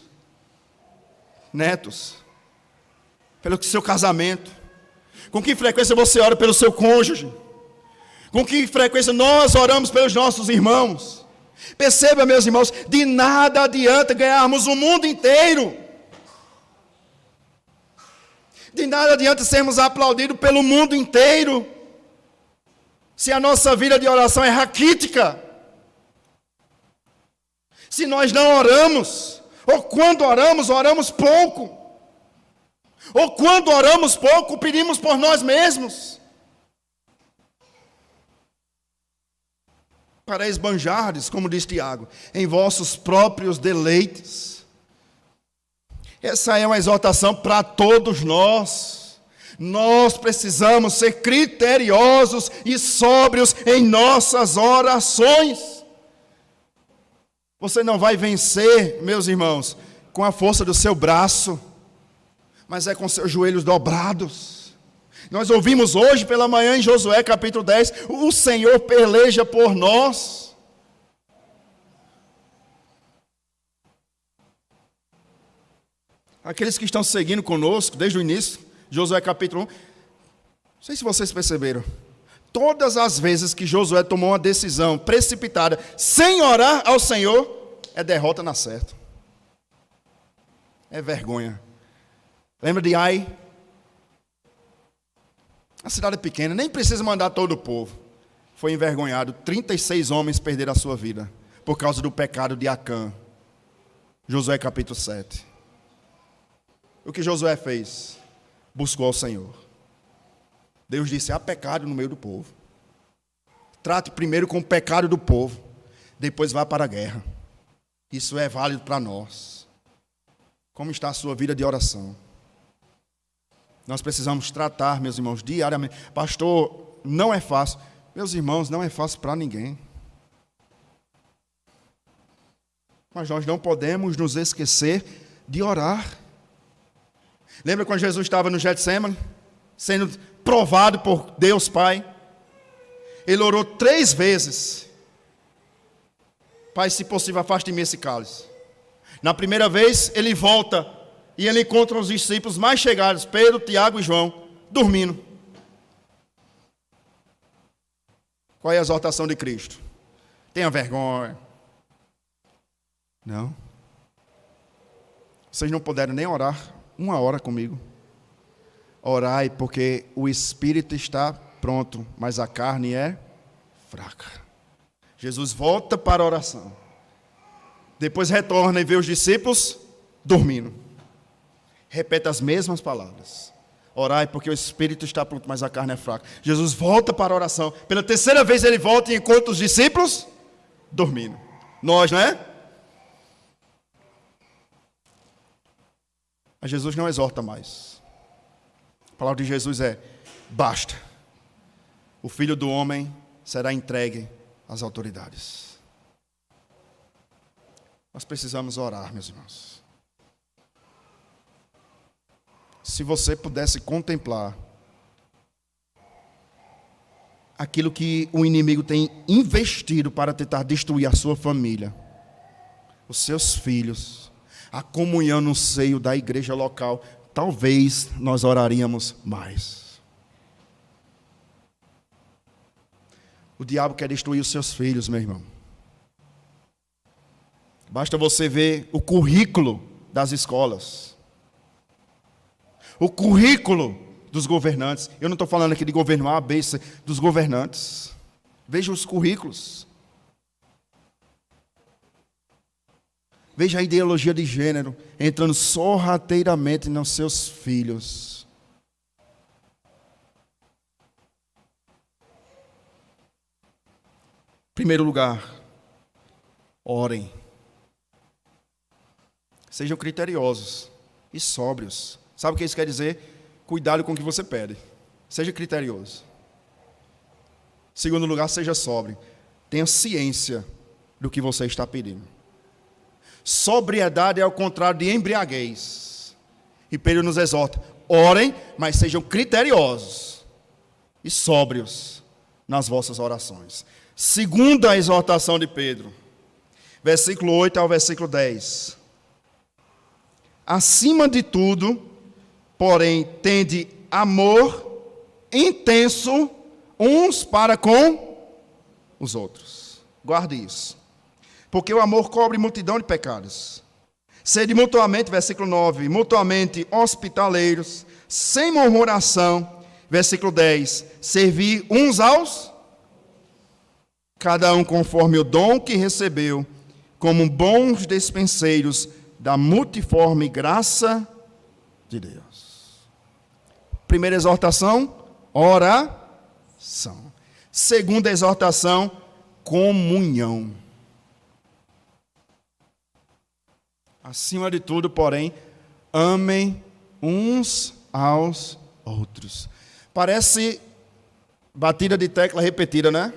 Netos? Pelo seu casamento? Com que frequência você ora pelo seu cônjuge? Com que frequência nós oramos pelos nossos irmãos? Perceba, meus irmãos, de nada adianta ganharmos o mundo inteiro. De nada adianta sermos aplaudidos pelo mundo inteiro, se a nossa vida de oração é raquítica. Se nós não oramos, ou quando oramos, oramos pouco. Ou quando oramos pouco, pedimos por nós mesmos. Para esbanjardes, como diz Tiago, em vossos próprios deleites. Essa é uma exortação para todos nós. Nós precisamos ser criteriosos e sóbrios em nossas orações. Você não vai vencer, meus irmãos, com a força do seu braço, mas é com seus joelhos dobrados. Nós ouvimos hoje pela manhã em Josué capítulo 10, o Senhor peleja por nós. Aqueles que estão seguindo conosco desde o início, Josué capítulo 1, não sei se vocês perceberam, todas as vezes que Josué tomou uma decisão precipitada, sem orar ao Senhor, é derrota na certa. É vergonha. Lembra de Ai? A cidade é pequena, nem precisa mandar todo o povo. Foi envergonhado, 36 homens perderam a sua vida, por causa do pecado de Acã. Josué capítulo 7. O que Josué fez? Buscou ao Senhor. Deus disse, há pecado no meio do povo. Trate primeiro com o pecado do povo, depois vá para a guerra. Isso é válido para nós. Como está a sua vida de oração? Nós precisamos tratar, meus irmãos, diariamente. Pastor, não é fácil. Meus irmãos, não é fácil para ninguém. Mas nós não podemos nos esquecer de orar. Lembra quando Jesus estava no Getsemane, sendo provado por Deus Pai? Ele orou 3 vezes. Pai, se possível, afaste de mim esse cálice. Na primeira vez, ele volta e ele encontra os discípulos mais chegados, Pedro, Tiago e João, dormindo. Qual é a exortação de Cristo? Tenha vergonha. Não. Vocês não puderam nem orar 1 hora comigo. Orai, porque o espírito está pronto, mas a carne é fraca. Jesus volta para a oração. Depois retorna e vê os discípulos dormindo. Repete as mesmas palavras. Orai, porque o espírito está pronto, mas a carne é fraca. Jesus volta para a oração. Pela 3ª vez ele volta e encontra os discípulos dormindo. Nós, não é? Mas Jesus não exorta mais. A palavra de Jesus é, basta. O Filho do Homem será entregue às autoridades. Nós precisamos orar, meus irmãos. Se você pudesse contemplar aquilo que o inimigo tem investido para tentar destruir a sua família, os seus filhos, a comunhão no seio da igreja local, talvez nós oraríamos mais. O diabo quer destruir os seus filhos, meu irmão. Basta você ver o currículo das escolas, o currículo dos governantes. Eu não estou falando aqui de governo A, B, C, dos governantes. Veja os currículos. Veja a ideologia de gênero entrando sorrateiramente nos seus filhos. Em primeiro lugar, orem. Sejam criteriosos e sóbrios. Sabe o que isso quer dizer? Cuidado com o que você pede. Seja criterioso. Em segundo lugar, seja sóbrio. Tenha ciência do que você está pedindo. Sobriedade é ao contrário de embriaguez. E Pedro nos exorta, orem, mas sejam criteriosos e sóbrios nas vossas orações. Segunda exortação de Pedro, versículo 8 ao versículo 10. Acima de tudo, porém, tende amor intenso uns para com os outros. Guarde isso. Porque o amor cobre multidão de pecados. Sede mutuamente, versículo 9, mutuamente hospitaleiros, sem murmuração. Versículo 10, servir uns aos, cada um conforme o dom que recebeu, como bons despenseiros da multiforme graça de Deus. Primeira exortação, oração. Segunda exortação, comunhão. Acima de tudo, porém, amem uns aos outros. Parece batida de tecla repetida, né?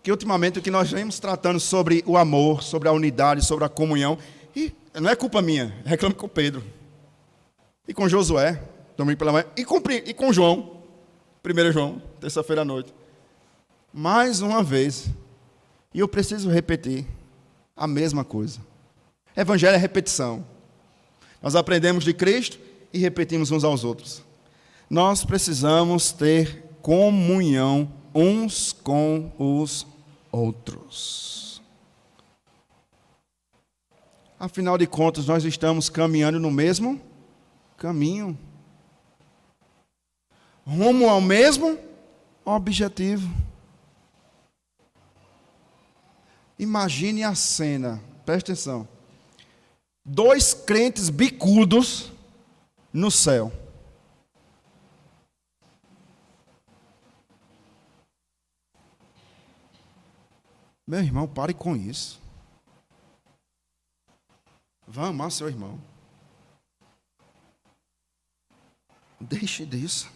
que ultimamente o que nós vemos tratando sobre o amor, sobre a unidade, sobre a comunhão, e não é culpa minha, reclamo com Pedro, e com Josué, domingo pela manhã, e com João, 1 João, terça-feira à noite. Mais uma vez, e eu preciso repetir a mesma coisa. Evangelho é repetição. Nós aprendemos de Cristo e repetimos uns aos outros. Nós precisamos ter comunhão uns com os outros. Afinal de contas, nós estamos caminhando no mesmo caminho, rumo ao mesmo objetivo. Imagine a cena, presta atenção. 2 crentes bicudos no céu. Meu irmão, pare com isso. Vá amar seu irmão. Deixe disso.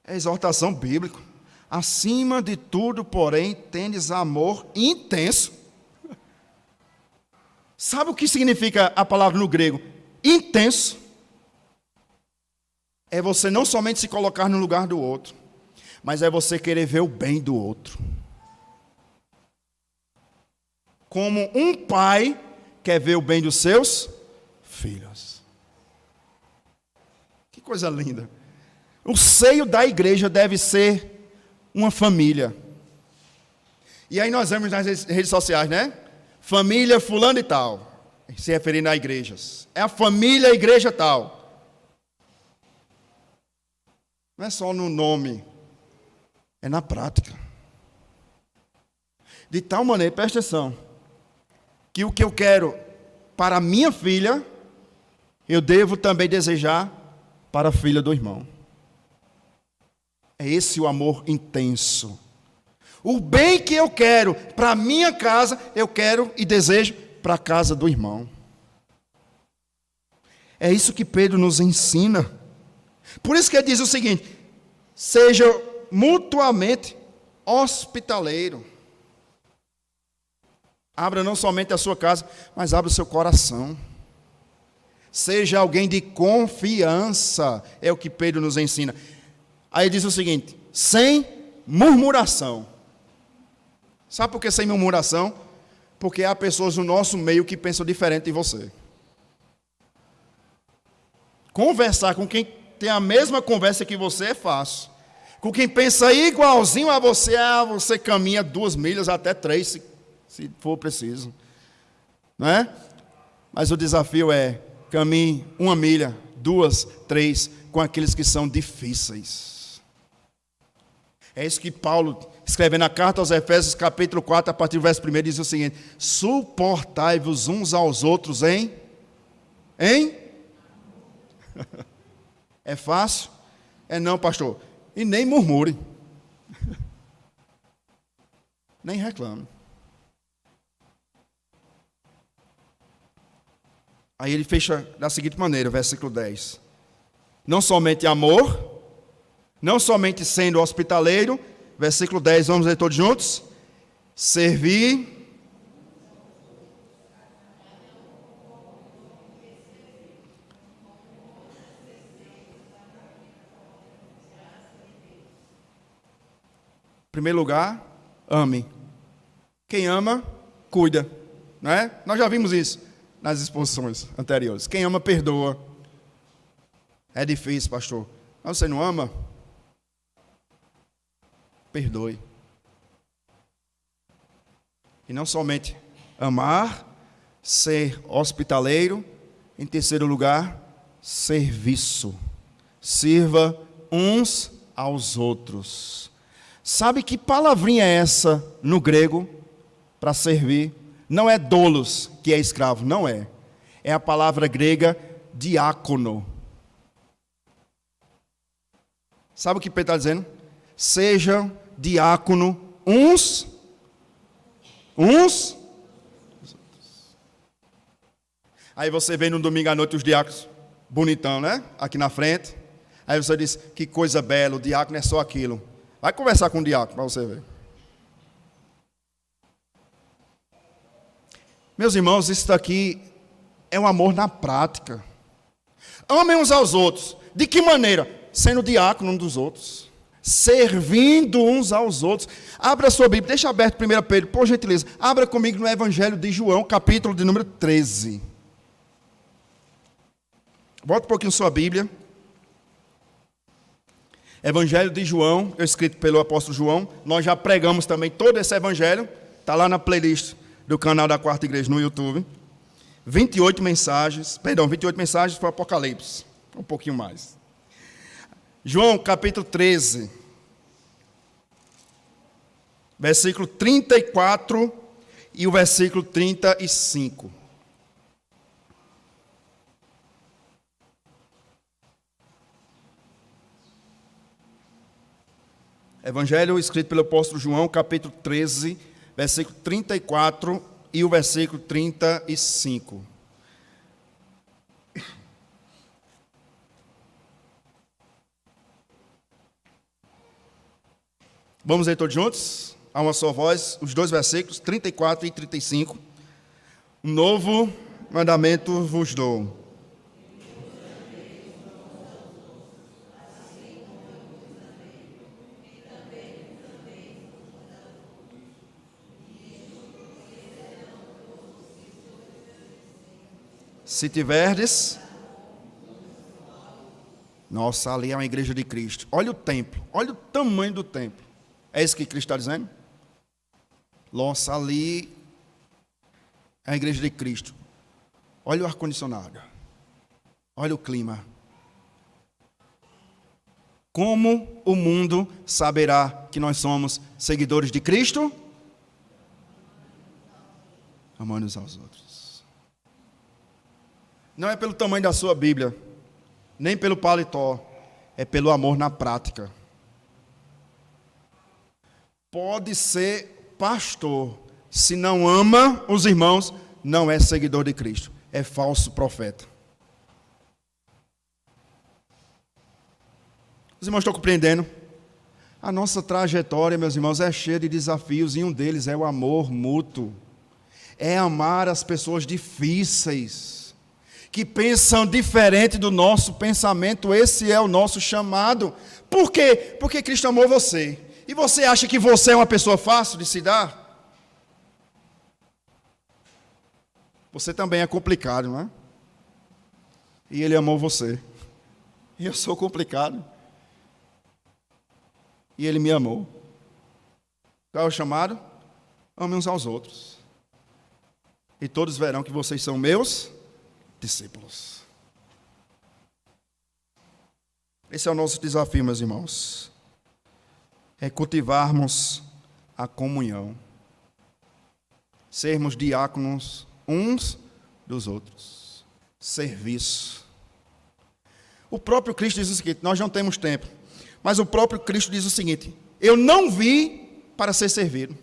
É exortação bíblica. Acima de tudo, porém, tendes amor intenso. Sabe o que significa a palavra no grego? Intenso. É você não somente se colocar no lugar do outro, mas é você querer ver o bem do outro. Como um pai quer ver o bem dos seus filhos. Que coisa linda. O seio da igreja deve ser uma família. E aí nós vemos nas redes sociais, né? Família fulano e tal, se referindo a igrejas. É a família, a igreja tal. Não é só no nome, é na prática. De tal maneira, presta atenção, que o que eu quero para a minha filha, eu devo também desejar para a filha do irmão. É esse o amor intenso. O bem que eu quero para a minha casa, eu quero e desejo para a casa do irmão. É isso que Pedro nos ensina. Por isso que ele diz o seguinte: seja mutuamente hospitaleiro. Abra não somente a sua casa, mas abra o seu coração. Seja alguém de confiança, é o que Pedro nos ensina. Aí diz o seguinte: sem murmuração. Sabe por que sem murmuração? Porque há pessoas no nosso meio que pensam diferente de você. Conversar com quem tem a mesma conversa que você é fácil. Com quem pensa igualzinho a você, você caminha 2 milhas, até 3, se for preciso. Não é? Mas o desafio é: caminhe 1 milha, 2, 3, com aqueles que são difíceis. É isso que Paulo, escrevendo na carta aos Efésios, capítulo 4, a partir do verso 1, diz o seguinte: suportai-vos uns aos outros em? É fácil? É não, pastor. E nem murmure. Nem reclame. Aí ele fecha da seguinte maneira, versículo 10. Não somente amor, não somente sendo hospitaleiro, versículo 10, vamos ler todos juntos. Servir. Em primeiro lugar, ame. Quem ama, cuida. Não é? Nós já vimos isso nas exposições anteriores. Quem ama, perdoa. É difícil, pastor. Mas você não ama? Perdoe. E não somente amar, ser hospitaleiro. Em terceiro lugar, serviço. Sirva uns aos outros. Sabe que palavrinha é essa no grego para servir? Não é doulos, que é escravo, não é. É a palavra grega diácono. Sabe o que Pedro está dizendo? Sejam diácono uns. Aí você vê no domingo à noite os diáconos, bonitão, né? Aqui na frente. Aí você diz: que coisa bela, o diácono é só aquilo. Vai conversar com o diácono para você ver. Meus irmãos, isso daqui é um amor na prática. Amem uns aos outros. De que maneira? Sendo diácono um dos outros. Servindo uns aos outros. Abra a sua Bíblia, deixa aberto 1 Pedro, por gentileza. Abra comigo no Evangelho de João, capítulo de número 13. Volta um pouquinho sua Bíblia. Evangelho de João, escrito pelo apóstolo João. Nós já pregamos também todo esse evangelho. Está lá na playlist do canal da Quarta Igreja no YouTube. 28 mensagens foi Apocalipse. Um pouquinho mais. João, capítulo 13. Versículo 34 e o versículo 35. Evangelho escrito pelo apóstolo João, capítulo 13, versículo 34 e o versículo 35. Vamos ler todos juntos? A uma só voz, os dois versículos, 34 e 35. Um novo mandamento vos dou. Se tiverdes... Nossa, ali é uma igreja de Cristo. Olha o templo, olha o tamanho do templo. É isso que Cristo está dizendo? Nossa, ali é a igreja de Cristo. Olha o ar-condicionado. Olha o clima. Como o mundo saberá que nós somos seguidores de Cristo? Amando uns aos outros. Não é pelo tamanho da sua Bíblia, nem pelo paletó, é pelo amor na prática. Pode ser pastor, se não ama os irmãos, não é seguidor de Cristo, é falso profeta. Os irmãos estão compreendendo? A nossa trajetória, meus irmãos, é cheia de desafios e um deles é o amor mútuo. É amar as pessoas difíceis, que pensam diferente do nosso pensamento. Esse é o nosso chamado. Por quê? Porque Cristo amou você. E você acha que você é uma pessoa fácil de se dar? Você também é complicado, não é? E Ele amou você. E eu sou complicado. E Ele me amou. Qual é o chamado? Ame uns aos outros. E todos verão que vocês são meus discípulos. Esse é o nosso desafio, meus irmãos. É cultivarmos a comunhão. Sermos diáconos uns dos outros. Serviço. O próprio Cristo diz o seguinte, nós não temos tempo, mas o próprio Cristo diz o seguinte, eu não vim para ser servido.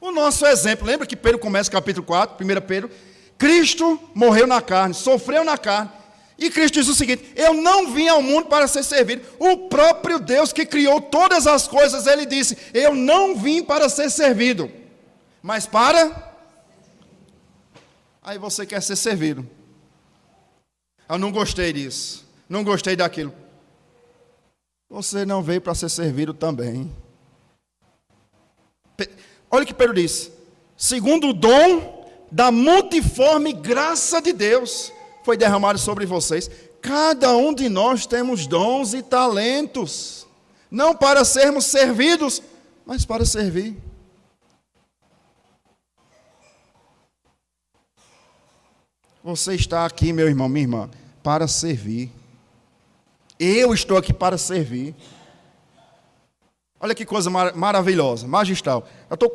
O nosso exemplo, lembra que Pedro começa capítulo 4, 1 Pedro, Cristo morreu na carne, sofreu na carne. E Cristo diz o seguinte, eu não vim ao mundo para ser servido. O próprio Deus que criou todas as coisas, Ele disse, eu não vim para ser servido, mas para... Aí você quer ser servido. Eu não gostei disso, não gostei daquilo. Você não veio para ser servido também. Olha o que Pedro diz. Segundo o dom da multiforme graça de Deus foi derramado sobre vocês. Cada um de nós temos dons e talentos, não para sermos servidos, mas para servir. Você está aqui, meu irmão, minha irmã, para servir. Eu estou aqui para servir. Olha que coisa maravilhosa, magistral. Eu estou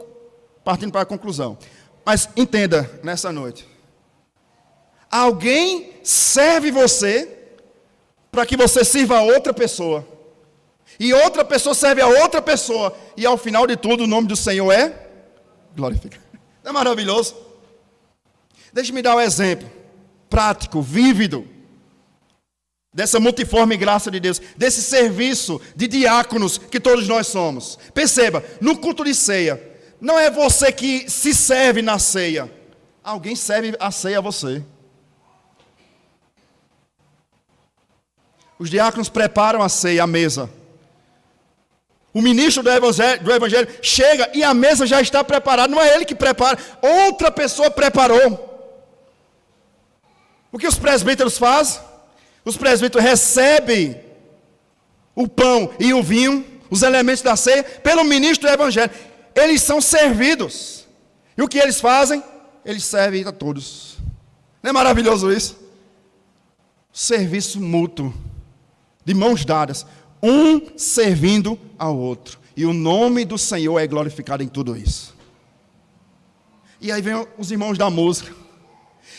partindo para a conclusão. Mas entenda nessa noite. Alguém serve você para que você sirva a outra pessoa. E outra pessoa serve a outra pessoa. E ao final de tudo o nome do Senhor é glorificado. Não é maravilhoso? Deixe-me dar um exemplo prático, vívido, dessa multiforme graça de Deus, desse serviço de diáconos que todos nós somos. Perceba, no culto de ceia, não é você que se serve na ceia. Alguém serve a ceia a você. Os diáconos preparam a ceia, a mesa. O ministro do evangelho chega e a mesa já está preparada. Não é ele que prepara, outra pessoa preparou. O que os presbíteros fazem? Os presbíteros recebem o pão e o vinho, os elementos da ceia, pelo ministro do evangelho. Eles são servidos. E o que eles fazem? Eles servem a todos. Não é maravilhoso isso? Serviço mútuo, de mãos dadas, um servindo ao outro. E o nome do Senhor é glorificado em tudo isso. E aí vem os irmãos da música.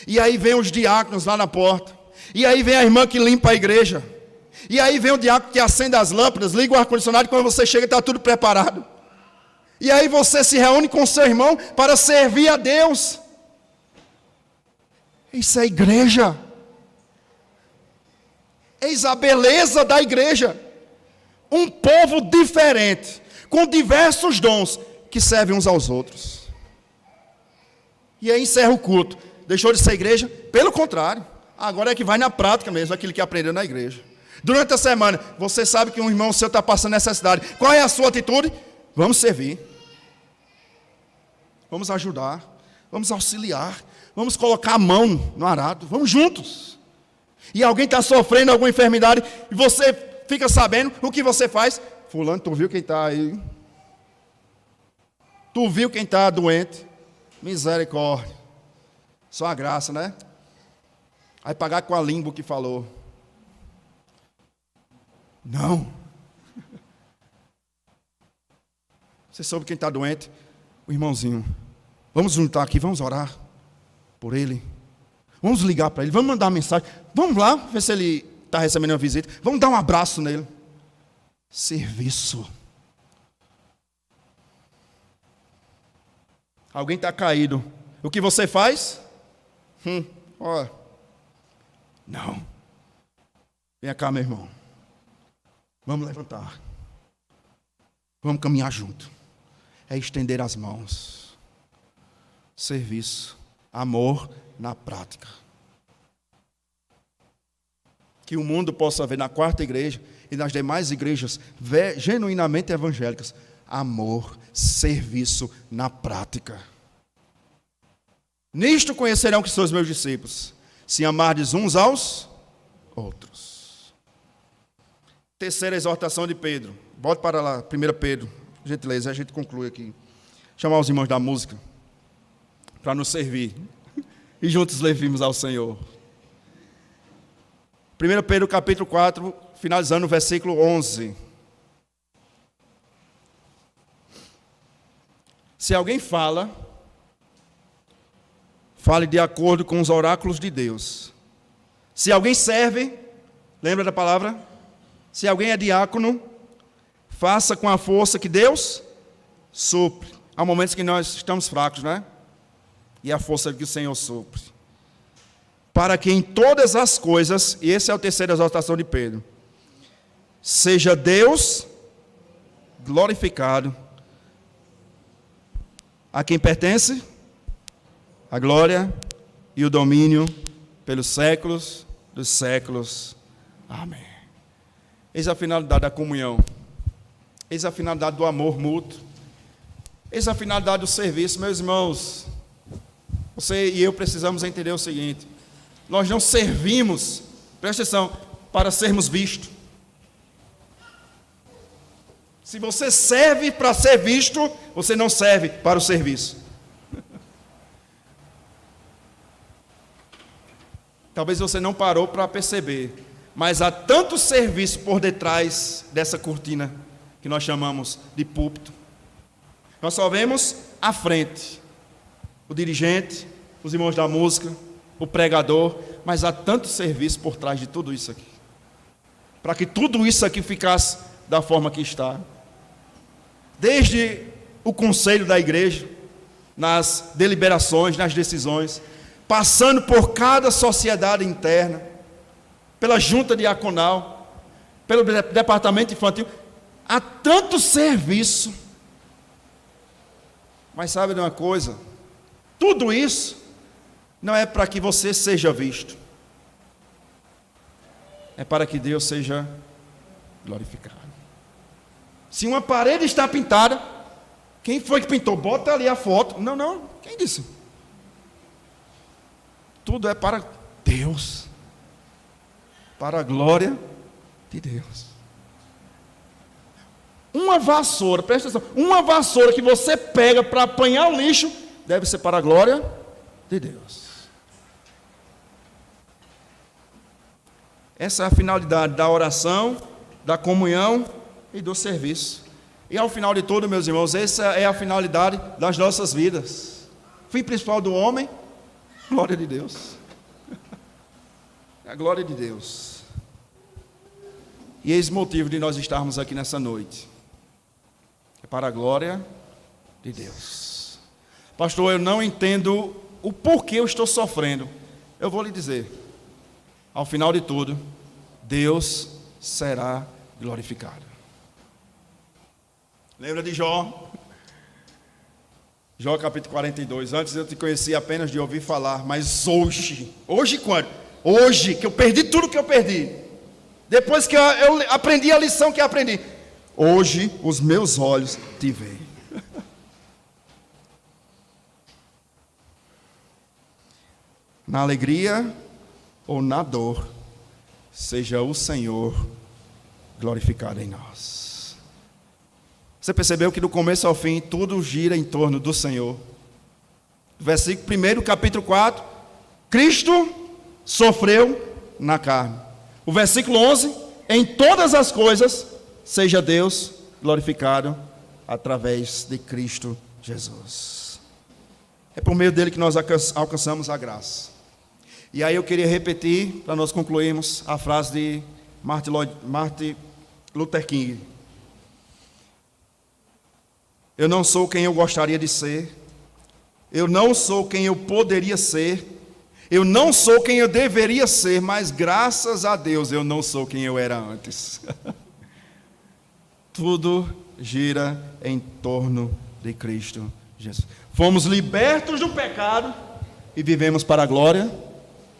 E aí vem os diáconos lá na porta. E aí vem a irmã que limpa a igreja. E aí vem o diácono que acende as lâmpadas, liga o ar-condicionado, e quando você chega está tudo preparado. E aí você se reúne com o seu irmão para servir a Deus. Isso é igreja. Eis a beleza da igreja. Um povo diferente, com diversos dons, que servem uns aos outros. E aí encerra o culto. Deixou de ser igreja? Pelo contrário. Agora é que vai na prática mesmo, aquilo que aprendeu na igreja. Durante a semana, você sabe que um irmão seu está passando necessidade. Qual é a sua atitude? Vamos servir. Vamos ajudar. Vamos auxiliar. Vamos colocar a mão no arado. Vamos juntos. E alguém está sofrendo alguma enfermidade e você fica sabendo o que você faz. Fulano, tu viu quem está aí? Tu viu quem está doente? Misericórdia. Só a graça, né? Vai pagar com a língua que falou. Não. Você soube quem está doente? O irmãozinho. Vamos juntar aqui, vamos orar por ele. Vamos ligar para ele, vamos mandar uma mensagem. Vamos lá, ver se ele está recebendo uma visita. Vamos dar um abraço nele. Serviço. Alguém está caído. O que você faz? Ó. Não. Vem cá, meu irmão. Vamos levantar. Vamos caminhar junto. É estender as mãos. Serviço. Amor na prática. Que o mundo possa ver na quarta igreja e nas demais igrejas genuinamente evangélicas. Amor, serviço na prática. Nisto conhecerão que sois meus discípulos, se amardes uns aos outros. Terceira exortação de Pedro. Volte para lá, 1 Pedro, gentileza, a gente conclui aqui. Chamar os irmãos da música para nos servir e juntos levemos ao Senhor. 1 Pedro capítulo 4, finalizando o versículo 11. Se alguém fale de acordo com os oráculos de Deus. Se alguém serve, lembra da palavra? Se alguém é diácono, faça com a força que Deus supre. Há momentos que nós estamos fracos, né? E a força que o Senhor supre. Para que em todas as coisas, e essa é a terceira exortação de Pedro, seja Deus glorificado, a quem pertence a glória e o domínio pelos séculos dos séculos. Amém. Eis a finalidade da comunhão. Eis a finalidade do amor mútuo. Eis a finalidade do serviço. Meus irmãos, você e eu precisamos entender o seguinte: nós não servimos, presta atenção, para sermos vistos. Se você serve para ser visto, você não serve para o serviço. Talvez você não parou para perceber, mas há tanto serviço por detrás dessa cortina que nós chamamos de púlpito. Nós só vemos à frente o dirigente, os irmãos da música, o pregador, mas há tanto serviço por trás de tudo isso aqui, para que tudo isso aqui ficasse da forma que está. Desde o conselho da igreja, nas deliberações, nas decisões, passando por cada sociedade interna, pela junta diaconal, pelo departamento infantil, há tanto serviço Mas sabe de uma coisa? Tudo isso não é para que você seja visto. É para que Deus seja glorificado. Se uma parede está pintada, quem foi que pintou? Bota ali a foto. Não, não. Quem disse? Tudo é para Deus. Para a glória de Deus. Uma vassoura, presta atenção. Uma vassoura que você pega para apanhar o lixo, deve ser para a glória de Deus. Essa é a finalidade da oração, da comunhão e do serviço. E ao final de tudo, meus irmãos, essa é a finalidade das nossas vidas. Fim principal do homem, glória de Deus. A glória de Deus. E eis o motivo de nós estarmos aqui nessa noite. É para a glória de Deus. Pastor, eu não entendo o porquê eu estou sofrendo. Eu vou lhe dizer. Ao final de tudo, Deus será glorificado. Lembra de Jó? Jó capítulo 42. Antes eu te conhecia apenas de ouvir falar, mas hoje quando? Hoje, que eu perdi tudo que eu perdi. Depois que eu aprendi a lição que aprendi. Hoje os meus olhos te veem. Na alegria ou na dor, seja o Senhor glorificado em nós. Você percebeu que do começo ao fim, tudo gira em torno do Senhor. Versículo 1, capítulo 4, Cristo sofreu na carne. O versículo 11, em todas as coisas, seja Deus glorificado através de Cristo Jesus. É por meio dele que nós alcançamos a graça. E aí eu queria repetir, para nós concluirmos, a frase de Martin Luther King. Eu não sou quem eu gostaria de ser. Eu não sou quem eu poderia ser. Eu não sou quem eu deveria ser, mas graças a Deus eu não sou quem eu era antes. Tudo gira em torno de Cristo Jesus. Fomos libertos do pecado e vivemos para a glória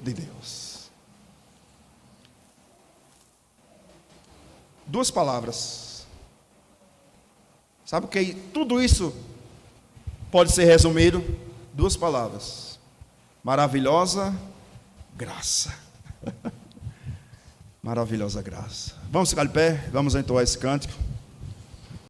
de Deus. Duas palavras. Sabe o que tudo isso pode ser resumido? Duas palavras. Maravilhosa graça. Maravilhosa graça. Vamos ficar de pé, vamos entoar esse cântico.